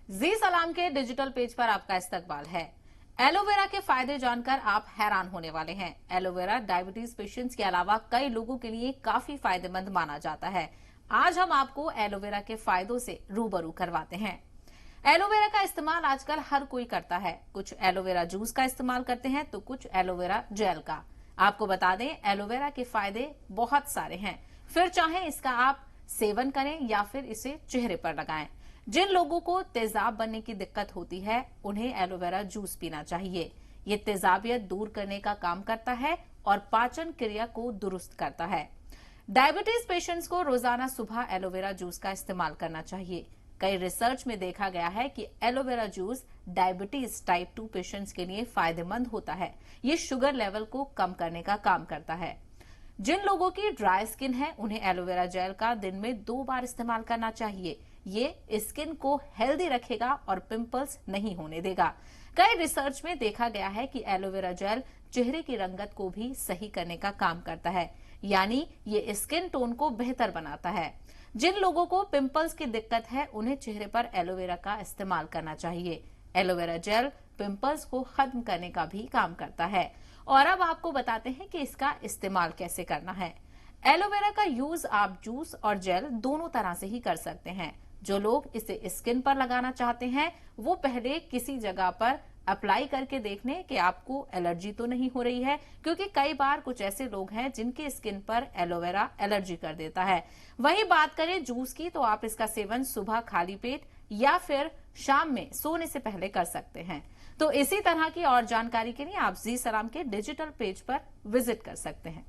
जी सलाम के digital page पर आपका इस्तकबाल है। एलोवेरा के फायदे जानकर आप हैरान होने वाले हैं। एलोवेरा डायबिटीज पेशेंट्स के अलावा कई लोगों के लिए काफी फायदेमंद माना जाता है। आज हम आपको एलोवेरा के फायदों से रूबरू करवाते हैं। एलोवेरा का इस्तेमाल आजकल हर कोई करता है। कुछ एलोवेरा जूस का इस्तेमाल करते हैं तो कुछ एलोवेरा जेल का। आपको बता दें, एलोवेरा के फायदे बहुत सारे हैं। फिर चाहे इसका आप सेवन करें या फिर इसे चेहरे पर लगाएं। जिन लोगों को तेजाब बनने की दिक्कत होती है, उन्हें एलोवेरा जूस पीना चाहिए। ये तेजाबियत दूर करने का काम करता है और पाचन क्रिया को दुरुस्त करता है। डायबिटीज पेशेंट्स को रोजाना सुबह एलोवेरा जूस का इस्तेमाल करना चाहिए। कई रिसर्च में देखा गया है कि aloe vera juice diabetes type 2 patients के लिए फायदेमंद होता है। ये शुगर लेवल को कम करने का काम करता है। जिन लोगों की ड्राई स्किन है, उन्हें एलोवेरा जेल का दिन में 2 बार इस्तेमाल करना चाहिए। ये स्किन को हेल्दी रखेगा और पिंपल्स नहीं होने देगा। कई रिसर्च में देखा गया है कि एलोवेरा जेल चेहरे की रंगत को भी सही करने का काम करता है, यानी ये स्किन टोन को बेहतर बनाता है। जिन लोगों को पिंपल्स की दिक्कत है, उन्हें चेहरे पर एलोवेरा का इस्तेमाल करना चाहिए। एलोवेरा जेल पिंपल्स को खत्म करने का भी काम करता है। और अब आपको बताते हैं कि इसका इस्तेमाल कैसे करना है। एलोवेरा का यूज आप जूस और जेल दोनों तरह से ही कर सकते हैं। जो लोग इसे स्किन पर लगाना चाहते हैं, वो पहले किसी जगह पर अप्लाई करके देख लें कि आपको एलर्जी तो नहीं हो रही है, क्योंकि कई बार कुछ ऐसे लोग हैं जिनके स्किन पर एलोवेरा एलर्जी कर देता है। वही बात करें जूस की, तो आप इसका सेवन सुबह खाली पेट या फिर शाम में सोने से पहले कर सकते हैं। तो इसी तरह की और जानकारी के लिए आप जी सलाम के डिजिटल पेज पर विजिट कर सकते हैं।